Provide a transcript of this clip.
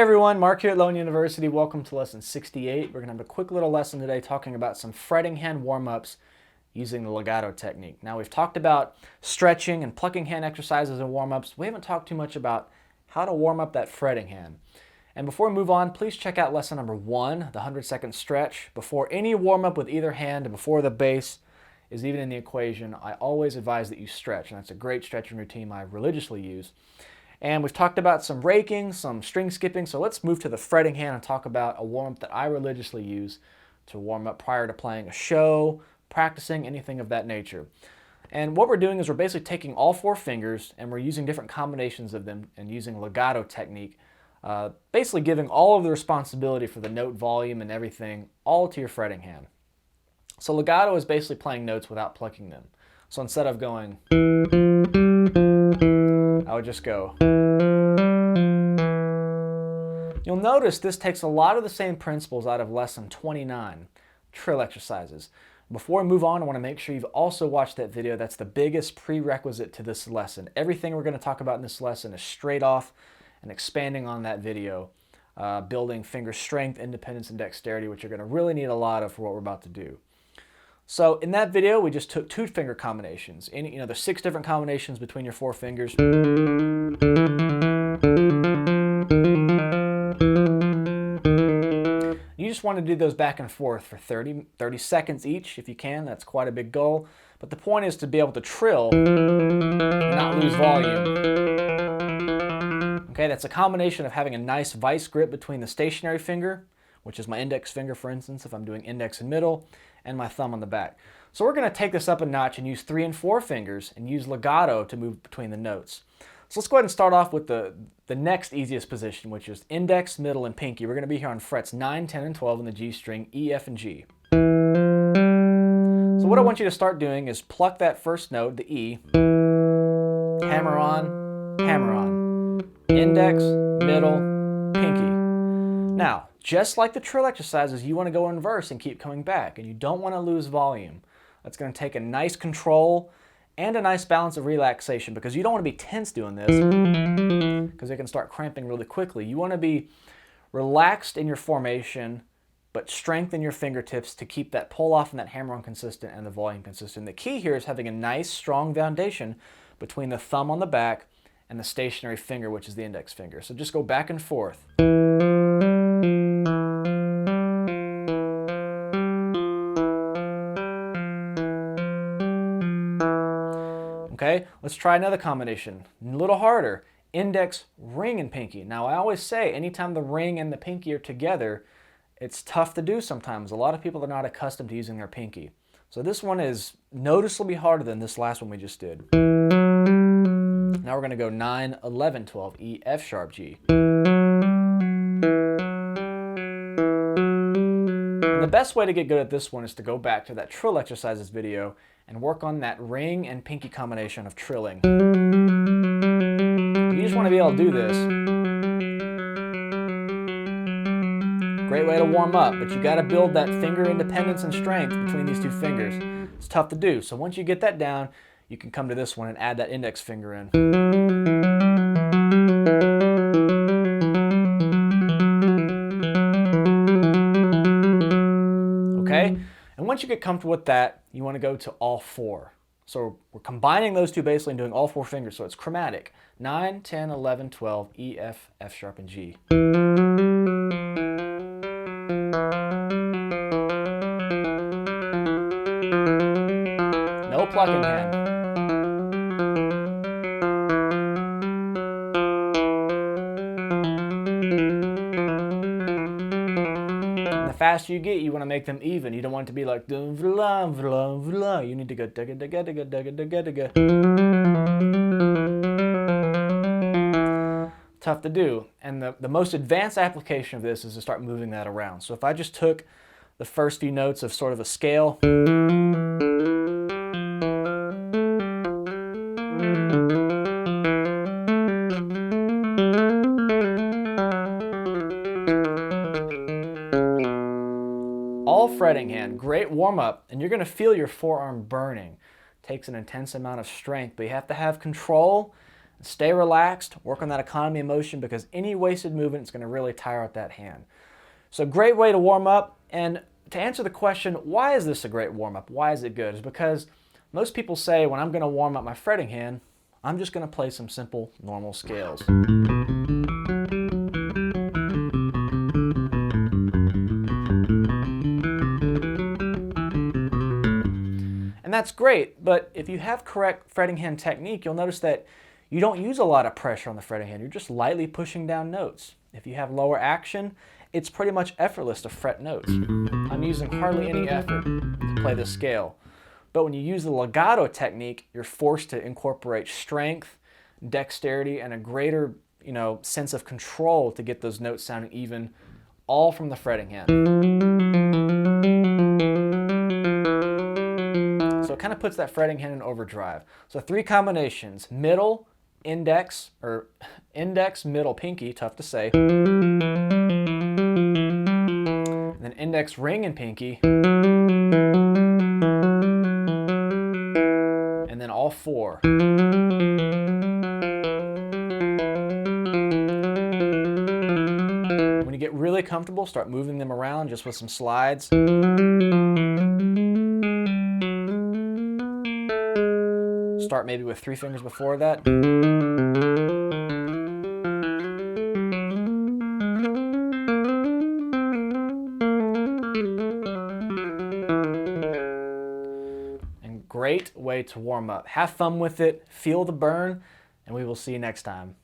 everyone, Mark here at Lone University. Welcome to lesson 68. We're going to have a quick little lesson today talking about some fretting hand warm-ups using the legato technique. Now we've talked about stretching and plucking hand exercises and warm-ups. We haven't talked too much about how to warm up that fretting hand. And before we move on, please check out lesson number 1, the 100-second stretch. Before any warm-up with either hand and before the bass is even in the equation, I always advise that you stretch, and that's a great stretching routine I religiously use. And we've talked about some raking, some string skipping, so let's move to the fretting hand and talk about a warm-up that I religiously use to warm up prior to playing a show, practicing, anything of that nature. And what we're doing is we're basically taking all 4 fingers and we're using different combinations of them and using legato technique, basically giving all of the responsibility for the note volume and everything all to your fretting hand. So legato is basically playing notes without plucking them. So instead of going, I would just go. You'll notice this takes a lot of the same principles out of lesson 29, trill exercises. Before we move on, I want to make sure you've also watched that video. That's the biggest prerequisite to this lesson. Everything we're going to talk about in this lesson is straight off and expanding on that video, building finger strength, independence, and dexterity, which you're going to really need a lot of for what we're about to do. So in that video, we just took 2 finger combinations. There's 6 different combinations between your 4 fingers. You just want to do those back and forth for 30 seconds each if you can. That's quite a big goal. But the point is to be able to trill and not lose volume. Okay, that's a combination of having a nice vice grip between the stationary finger, which is my index finger, for instance, if I'm doing index and middle, and my thumb on the back. So we're going to take this up a notch and use 3 and 4 fingers and use legato to move between the notes. So let's go ahead and start off with the next easiest position, which is index, middle, and pinky. We're going to be here on frets 9, 10, and 12 in the G string, E, F, and G. So what I want you to start doing is pluck that first note, the E, hammer on, index, middle, pinky. Now, just like the trill exercises, you want to go in verse and keep coming back, and you don't want to lose volume. That's going to take a nice control and a nice balance of relaxation, because you don't want to be tense doing this because it can start cramping really quickly. You want to be relaxed in your formation, but strengthen your fingertips to keep that pull off and that hammer on consistent and the volume consistent. The key here is having a nice strong foundation between the thumb on the back and the stationary finger, which is the index finger. So just go back and forth. Okay, let's try another combination. A little harder. Index, ring, and pinky. Now, I always say anytime the ring and the pinky are together, it's tough to do sometimes. A lot of people are not accustomed to using their pinky. So this one is noticeably harder than this last one we just did. Now we're going to go 9, 11, 12, E, F sharp, G. And the best way to get good at this one is to go back to that trill exercises video and work on that ring and pinky combination of trilling. You just want to be able to do this. Great way to warm up, but you got to build that finger independence and strength between these 2 fingers. It's tough to do, so once you get that down, you can come to this one and add that index finger in. Okay? And once you get comfortable with that, you want to go to all 4. So we're combining those 2 basically and doing all 4 fingers. So it's chromatic. 9, 10, 11, 12, E, F, F sharp, and G. No plucking hand. The faster you get, you want to make them even. You don't want it to be like dum vla vla vla. You need to go dugga dugga dugga dugga dugga dugga. Tough to do. And the most advanced application of this is to start moving that around. So if I just took the first few notes of sort of a scale, all fretting hand, great warm up, and you're going to feel your forearm burning. Takes an intense amount of strength, but you have to have control Stay relaxed, work on that economy of motion, because any wasted movement is going to really tire out that hand. So great way to warm up. And to answer the question, why is this a great warm up? Why is it good? Is because most people say when I'm going to warm up my fretting hand, I'm just going to play some simple normal scales. And that's great, but if you have correct fretting hand technique, you'll notice that you don't use a lot of pressure on the fretting hand. You're just lightly pushing down notes. If you have lower action, it's pretty much effortless to fret notes. I'm using hardly any effort to play this scale. But when you use the legato technique, you're forced to incorporate strength, dexterity, and a greater, sense of control to get those notes sounding even, all from the fretting hand. So it kind of puts that fretting hand in overdrive. So 3 combinations: middle, index, middle, pinky, tough to say, and then index, ring, and pinky, and then all 4. When you get really comfortable, start moving them around just with some slides. Start maybe with 3 fingers before that. And great way to warm up. Have fun with it, feel the burn, and we will see you next time.